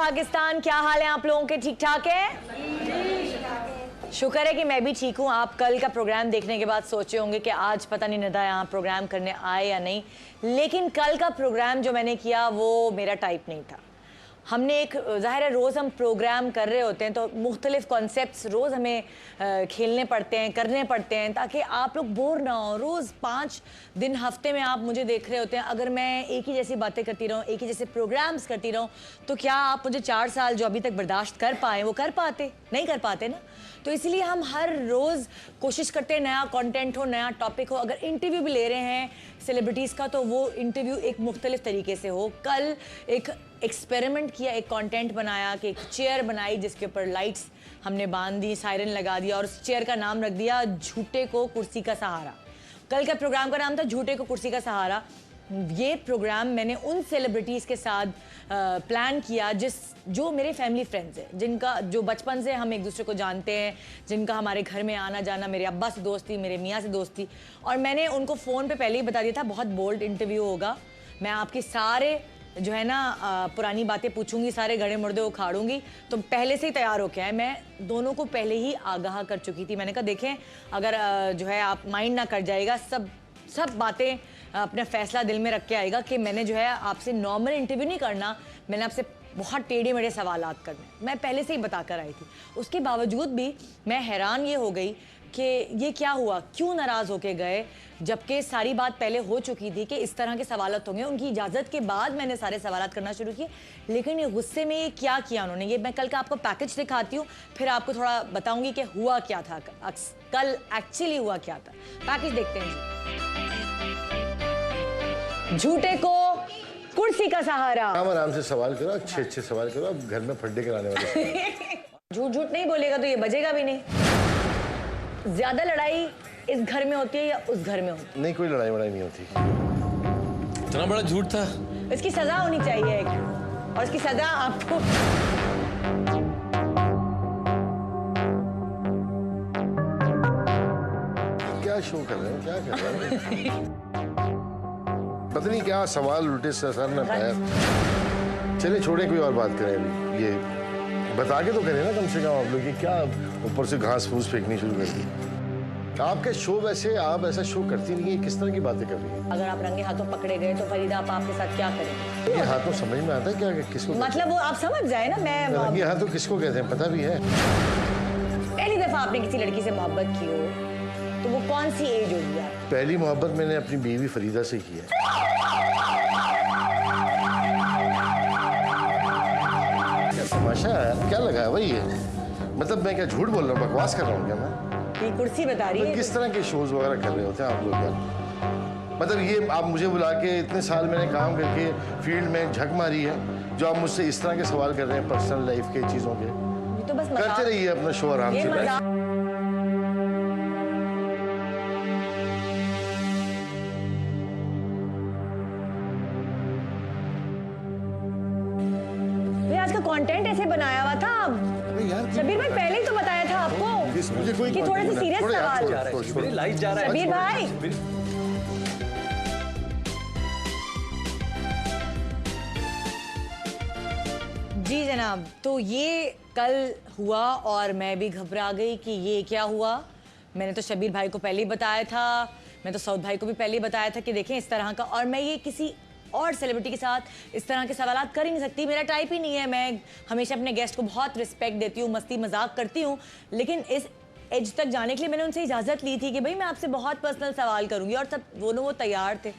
पाकिस्तान, क्या हाल है आप लोगों के? ठीक ठाक है? शुक्र है कि मैं भी ठीक हूँ। आप कल का प्रोग्राम देखने के बाद सोचे होंगे कि आज पता नहीं निदा यहाँ प्रोग्राम करने आए या नहीं, लेकिन कल का प्रोग्राम जो मैंने किया वो मेरा टाइप नहीं था। हमने एक ज़ाहिर है रोज़ हम प्रोग्राम कर रहे होते हैं तो मुख्तलिफ कॉन्सेप्ट्स रोज़ हमें खेलने पड़ते हैं, करने पड़ते हैं, ताकि आप लोग बोर ना हो। रोज़ 5 दिन हफ्ते में आप मुझे देख रहे होते हैं। अगर मैं एक ही जैसी बातें करती रहूँ, एक ही जैसे प्रोग्राम्स करती रहूँ, तो क्या आप मुझे 4 साल जो अभी तक बर्दाश्त कर पाए वो कर पाते? नहीं कर पाते ना। तो इसलिए हम हर रोज़ कोशिश करते हैं नया कंटेंट हो, नया टॉपिक हो। अगर इंटरव्यू भी ले रहे हैं सेलिब्रिटीज़ का तो वो इंटरव्यू एक मुख्तलिफ तरीके से हो। कल एक एक्सपेरिमेंट किया, एक कंटेंट बनाया कि एक चेयर बनाई जिसके ऊपर लाइट्स हमने बांध दी, सायरन लगा दिया और उस चेयर का नाम रख दिया झूठे को कुर्सी का सहारा। कल का प्रोग्राम का नाम था झूठे को कुर्सी का सहारा। ये प्रोग्राम मैंने उन सेलिब्रिटीज़ के साथ प्लान किया जो मेरे फैमिली फ्रेंड्स हैं, जिनका जो बचपन से हम एक दूसरे को जानते हैं, जिनका हमारे घर में आना जाना, मेरे अब्बा से दोस्ती, मेरे मियाँ से दोस्ती। और मैंने उनको फ़ोन पे पहले ही बता दिया था बहुत बोल्ड इंटरव्यू होगा। मैं आपके सारे जो है ना पुरानी बातें पूछूंगी, सारे गड़े मुर्दे उखाड़ूंगी। तो पहले से ही तैयार होके आए। मैं दोनों को पहले ही आगाह कर चुकी थी। मैंने कहा देखें अगर जो है आप माइंड ना कर जाएगा, सब बातें अपना फैसला दिल में रख के आएगा कि मैंने जो है आपसे नॉर्मल इंटरव्यू नहीं करना, मैंने आपसे बहुत टेढ़े मेढ़े सवालात करने। मैं पहले से ही बता कर आई थी। उसके बावजूद भी मैं हैरान ये हो गई कि ये क्या हुआ, क्यों नाराज़ होके गए, जबकि सारी बात पहले हो चुकी थी कि इस तरह के सवालात होंगे। उनकी इजाज़त के बाद मैंने सारे सवालात करना शुरू किए, लेकिन ये गुस्से में ये क्या किया उन्होंने, ये मैं कल का आपको पैकेज दिखाती हूँ, फिर आपको थोड़ा बताऊंगी कि हुआ क्या था कल, एक्चुअली हुआ क्या था। पैकेज देखते हैं जी। झूठे को कुर्सी का सहारा। आराम से सवाल करो, अच्छे सवाल करो। अब घर में फड्डे कराने वाले झूठ नहीं बोलेगा तो ये बजेगा भी नहीं। ज्यादा लड़ाई इस घर में होती है या उस घर में होती है? नहीं, कोई लड़ाई वड़ाई नहीं होती। इतना बड़ा झूठ था। इसकी सजा होनी चाहिए एक, और इसकी सजा आपको क्या शो कर रहे हैं, क्या कर रहे हैं? पता नहीं क्या सवाल उल्टे से सर न पाया। चलिए छोड़े, कोई और बात करें। अभी ये बता के तो करें ना कम से कम आप लोग कि क्या ऊपर से घास फूस फेंकनी शुरू कर दी। आपके शो वैसे आप ऐसा शो करती नहीं है, किस तरह की बातें कर रही है? अगर आप रंगे हाथों पकड़े गए तो फरीदा आप आपके साथ क्या करेंगे? ये हाथों समझ में आता है क्या किसको? मतलब वो आप समझ जाए ना। मैं रंगे हाथों किसको कहते हैं पता भी है? पहली दफा आपने किसी लड़की से मोहब्बत की हो तो वो कौन सी एज होगी? पहली मोहब्बत मैंने अपनी बीवी फरीदा से की है। तमाशा है, क्या लगा है भाई ये? मतलब मैं क्या झूठ बोल रहा हूँ, बकवास कर रहा हूँ क्या मैं? ये कुर्सी बता रही है। किस तरह के शोज वगैरह कर रहे होते हैं आप लोग यार? मतलब ये आप मुझे बुला के इतने साल मैंने काम करके फील्ड में झक मारी है, जो आप मुझसे इस तरह के सवाल कर रहे हैं पर्सनल लाइफ के चीजों के। तो बस करते रहिए अपना शो आराम से। आज का कंटेंट ऐसे बनाया हुआ था। शबीर भाई पहले ही तो बताया था आपको मुझे कोई कि थोड़े से सीरियस सवाल। लाइट जा रहा है। शबीर भाई जी जनाब, तो ये कल हुआ और मैं भी घबरा गई कि ये क्या हुआ। मैंने तो शबीर भाई को पहले ही बताया था, मैं तो सऊद भाई को भी पहले ही बताया था कि देखें इस तरह का, और मैं ये किसी और सेलिब्रिटी के साथ इस तरह के सवालात कर ही नहीं सकती। मेरा टाइप ही नहीं है। मैं हमेशा अपने गेस्ट को बहुत रिस्पेक्ट देती हूँ, मस्ती मजाक करती हूँ, लेकिन इस एज तक जाने के लिए मैंने उनसे इजाज़त ली थी कि भाई मैं आपसे बहुत पर्सनल सवाल करूँगी, और सब वो तैयार थे।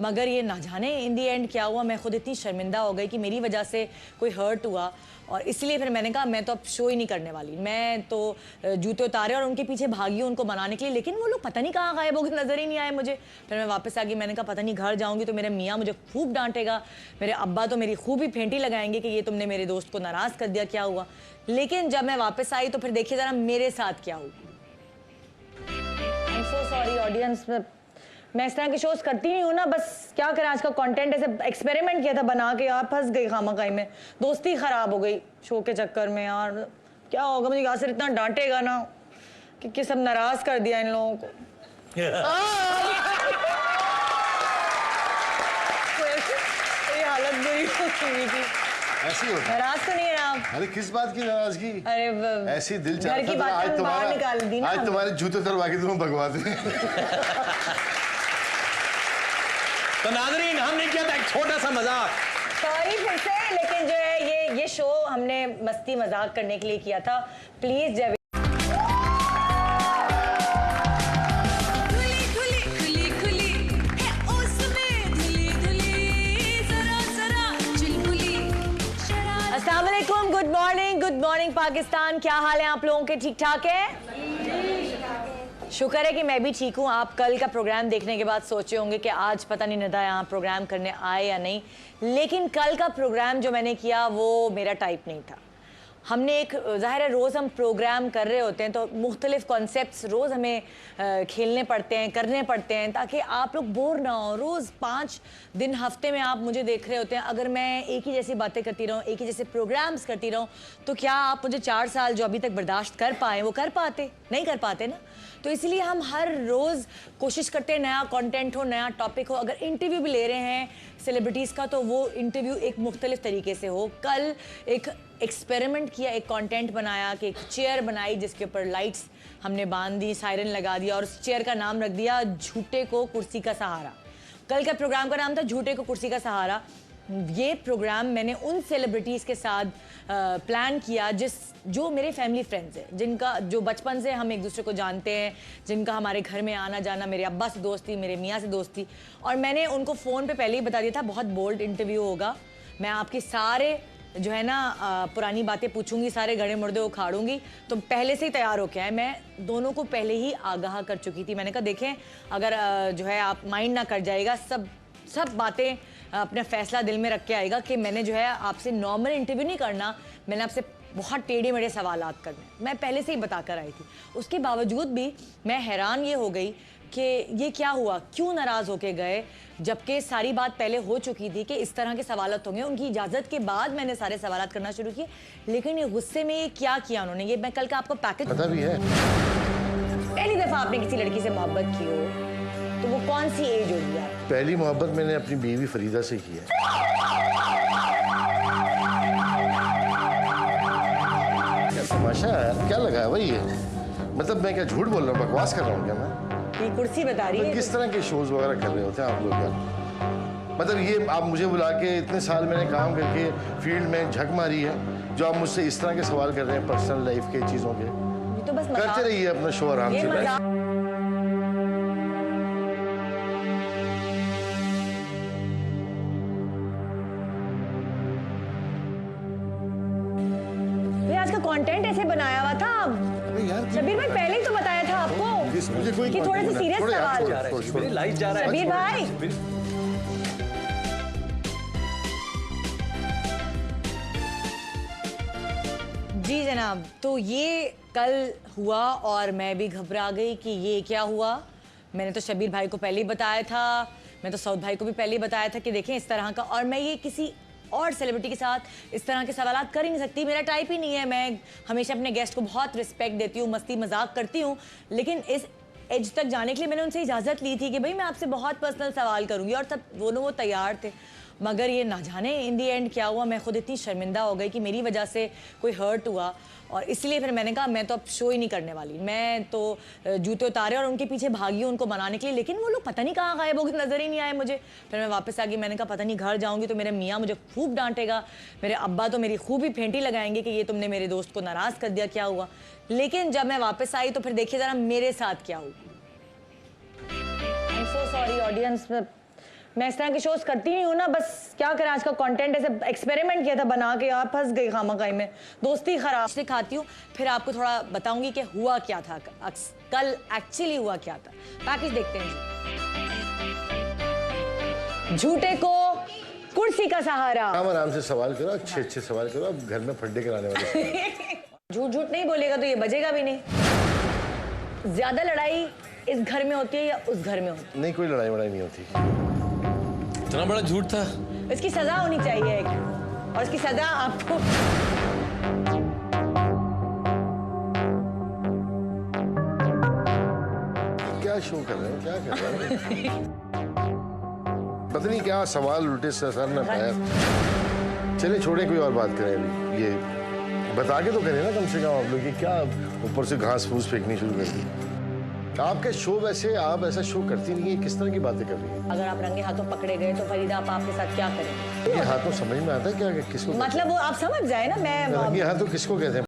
मगर ये ना जाने इन दी एंड क्या हुआ। मैं खुद इतनी शर्मिंदा हो गई कि मेरी वजह से कोई हर्ट हुआ, और इसलिए फिर मैंने कहा मैं तो अब शो ही नहीं करने वाली। मैं तो जूते उतारे और उनके पीछे भागी उनको मनाने के लिए, लेकिन वो लोग पता नहीं कहाँ गायब हो गए, नजर ही नहीं आए मुझे। फिर मैं वापस आ गई। मैंने कहा पता नहीं घर जाऊंगी तो मेरे मियाँ मुझे खूब डांटेगा, मेरे अब्बा तो मेरी खूब ही फेंटी लगाएंगे कि ये तुमने मेरे दोस्त को नाराज़ कर दिया, क्या हुआ। लेकिन जब मैं वापस आई तो फिर देखिए ज़रा मेरे साथ क्या हुआ। I am so sorry audience, मैं इस तरह के शोज करती नहीं हूँ ना, बस क्या करें। आज का कंटेंट ऐसे एक्सपेरिमेंट किया था बना के, यार फंस गई खामखाई में, दोस्ती खराब हो गई शो के चक्कर में। यार क्या होगा, मुझे यासिर इतना डांटेगा ना कि सब नाराज कर दिया इन लोगों को। ये हालत बुरी हो गई थी। ऐसी होती है। नाराज तो नहीं है जनाब। अरे किस बात की नाराजगी? अरे ऐसी दिल घर चाहता की था बात आज बाहर निकाल दी ना आज हमने। तुम्हारे जूते उतरवा के तुम्हें भगवाते हैं। तो नाजरीन, हमने किया था एक छोटा सा मजाक। सॉरी फिर से, लेकिन जो है ये शो हमने मस्ती मजाक करने के लिए किया था। प्लीज जब अस्सलामुअलैकुम, गुड मॉर्निंग पाकिस्तान। क्या हाल है आप लोगों के? ठीक ठाक है? शुक्र है कि मैं भी ठीक हूँ। आप कल का प्रोग्राम देखने के बाद सोचे होंगे कि आज पता नहीं निदा यहाँ प्रोग्राम करने आए या नहीं, लेकिन कल का प्रोग्राम जो मैंने किया वो मेरा टाइप नहीं था। हमने एक ज़ाहिर है रोज़ हम प्रोग्राम कर रहे होते हैं तो मुख्तलिफ कॉन्सेप्ट्स रोज़ हमें खेलने पड़ते हैं, करने पड़ते हैं, ताकि आप लोग बोर ना हो। रोज़ 5 दिन हफ्ते में आप मुझे देख रहे होते हैं। अगर मैं एक ही जैसी बातें करती रहूँ, एक ही जैसे प्रोग्राम्स करती रहूँ, तो क्या आप मुझे 4 साल जो अभी तक बर्दाश्त कर पाए वो कर पाते? नहीं कर पाते ना। तो इसलिए हम हर रोज़ कोशिश करते हैं नया कंटेंट हो, नया टॉपिक हो। अगर इंटरव्यू भी ले रहे हैं सेलिब्रिटीज़ का तो वो इंटरव्यू एक मुख्तलिफ तरीके से हो। कल एक एक्सपेरिमेंट किया, एक कंटेंट बनाया कि एक चेयर बनाई जिसके ऊपर लाइट्स हमने बांध दी, सायरन लगा दिया और उस चेयर का नाम रख दिया झूठे को कुर्सी का सहारा। कल का प्रोग्राम का नाम था झूठे को कुर्सी का सहारा। ये प्रोग्राम मैंने उन सेलिब्रिटीज़ के साथ प्लान किया जो मेरे फैमिली फ्रेंड्स हैं, जिनका जो बचपन से हम एक दूसरे को जानते हैं, जिनका हमारे घर में आना जाना, मेरे अब्बा से दोस्ती, मेरे मियाँ से दोस्ती। और मैंने उनको फ़ोन पे पहले ही बता दिया था बहुत बोल्ड इंटरव्यू होगा। मैं आपके सारे जो है ना पुरानी बातें पूछूंगी, सारे गड़े मुर्दे उखाड़ूंगी। तो पहले से ही तैयार होके आए। मैं दोनों को पहले ही आगाह कर चुकी थी। मैंने कहा देखें, अगर जो है आप माइंड ना कर जाएगा, सब बातें अपना फैसला दिल में रख के आएगा कि मैंने जो है आपसे नॉर्मल इंटरव्यू नहीं करना, मैंने आपसे बहुत टेढ़े मेढ़े सवालात करने। मैं पहले से ही बता कर आई थी। उसके बावजूद भी मैं हैरान ये हो गई कि ये क्या हुआ, क्यों नाराज़ होके गए, जबकि सारी बात पहले हो चुकी थी कि इस तरह के सवालात होंगे। उनकी इजाज़त के बाद मैंने सारे सवालात करना शुरू किए, लेकिन ये गुस्से में ये क्या किया उन्होंने, ये मैं कल का आपको पैकेज पता भी है। पहली दफ़ा आपने किसी लड़की से मोहब्बत की हो तो वो कौन सी एज होगी आप? पहली मोहब्बत मैंने अपनी बीवी फरीदा से की है। क्या तमाशा है, क्या लगा है भाई ये? मतलब मैं क्या झूठ बोल रहा हूँ, बकवास कर रहा हूँ क्या मैं? ये कुर्सी बता रही है। किस तरह के शोज वगैरह कर रहे होते हैं आप लोग यार? मतलब ये आप मुझे बुला के इतने साल मैंने काम करके फील्ड में झक मारी है, जो आप मुझसे इस तरह के सवाल कर रहे हैं पर्सनल लाइफ के चीज़ों के। ये तो बस करते रहिए अपना शो आराम ये से। मजाक। आज का कंटेंट ऐसे बनाया हुआ था। यार शबीर भाई पहले ही तो बताया था आपको मुझे कोई कि थोड़े से सीरियस सवाल। लाइट जा रहा है। शबीर भाई जी जनाब, तो ये कल हुआ और मैं भी घबरा गई कि ये क्या हुआ। मैंने तो शबीर भाई को पहले ही बताया था, मैं तो सऊद भाई को भी पहले ही बताया था कि देखें इस तरह का, और मैं ये किसी और सेलिब्रिटी के साथ इस तरह के सवालात कर ही नहीं सकती। मेरा टाइप ही नहीं है। मैं हमेशा अपने गेस्ट को बहुत रिस्पेक्ट देती हूँ, मस्ती मजाक करती हूँ, लेकिन इस एज तक जाने के लिए मैंने उनसे इजाज़त ली थी कि भाई मैं आपसे बहुत पर्सनल सवाल करूँगी, और तब वो तैयार थे। मगर ये ना जाने इन दी एंड क्या हुआ। मैं खुद इतनी शर्मिंदा हो गई कि मेरी वजह से कोई हर्ट हुआ, और इसलिए फिर मैंने कहा मैं तो अब शो ही नहीं करने वाली। मैं तो जूते उतारे और उनके पीछे भागी हूँ उनको मनाने के लिए, लेकिन वो लोग पता नहीं कहाँ गायब हो गए, नजर ही नहीं आए मुझे। फिर मैं वापस आ गई। मैंने कहा पता नहीं घर जाऊँगी तो मेरे मियाँ मुझे खूब डांटेगा, मेरे अब्बा तो मेरी खूब ही फेंटी लगाएंगे कि ये तुमने मेरे दोस्त को नाराज़ कर दिया, क्या हुआ। लेकिन जब मैं वापस आई तो फिर देखिए ज़रा मेरे साथ क्या हुआ। I am so sorry audience, मैं इस तरह के शोज करती नहीं हूँ ना, बस क्या करें, आज का कंटेंट ऐसे एक्सपेरिमेंट किया था बना के, आप फंस गई खामखाई में, दोस्ती खराब। सिखाती हूँ, फिर आपको थोड़ा बताऊंगी कि हुआ क्या था कल, एक्चुअली हुआ क्या था। पैकेज देखते हैं जी। झूठे को कुर्सी का सहारा। आराम से सवाल करो, अच्छे सवाल करो, अब घर में फड्डे कराने वाले। झूठ नहीं बोलेगा तो ये बजेगा भी नहीं। ज्यादा लड़ाई इस घर में होती है या उस घर में होती है? नहीं, कोई लड़ाई वड़ाई नहीं होती। इतना बड़ा झूठ था। इसकी सजा होनी चाहिए एक, और इसकी सजा आपको क्या शो कर रहे हैं, क्या कर रहे हैं? पता नहीं क्या सवाल उल्टे सर ने पाया। चलिए छोड़े, कोई और बात करें अभी। ये बता के तो करें ना कम से कम आप लोग, ये क्या ऊपर से घास फूस फेंकनी शुरू कर दी। आपके शो वैसे, आप ऐसा शो करती नहीं है, किस तरह की बातें कर रही है? अगर आप रंगे हाथों पकड़े गए तो फरीदा आप आपके साथ क्या करेंगे? ये हाथों समझ में आता है क्या, किसको मतलब वो आप समझ जाए ना, मैं रंगे हाथों किसको कहते हैं?